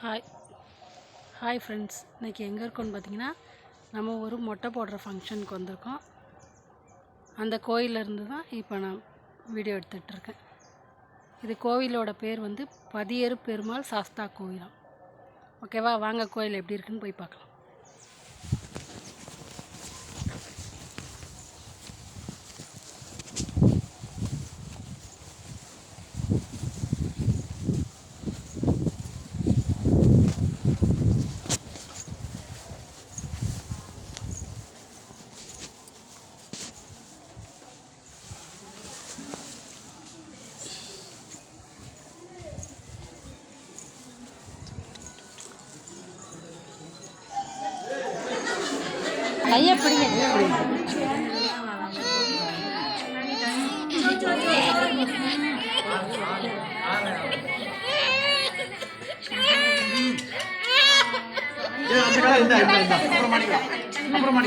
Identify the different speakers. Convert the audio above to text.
Speaker 1: Hi hi friends, இன்றைக்கி எங்கே இருக்கோன்னு பார்த்தீங்கன்னா, நம்ம ஒரு மொட்டை போடுற ஃபங்க்ஷனுக்கு வந்திருக்கோம். அந்த கோயிலேருந்து தான் இப்போ நான் வீடியோ எடுத்துகிட்ருக்கேன். இது கோவிலோட பேர் வந்து பதியேறு பெருமாள் சாஸ்தா கோயிலாம். ஓகேவா, வாங்க கோயில் எப்படி இருக்குன்னு போய் பார்க்கலாம். கையை பிடிங்க.
Speaker 2: அப்புறம்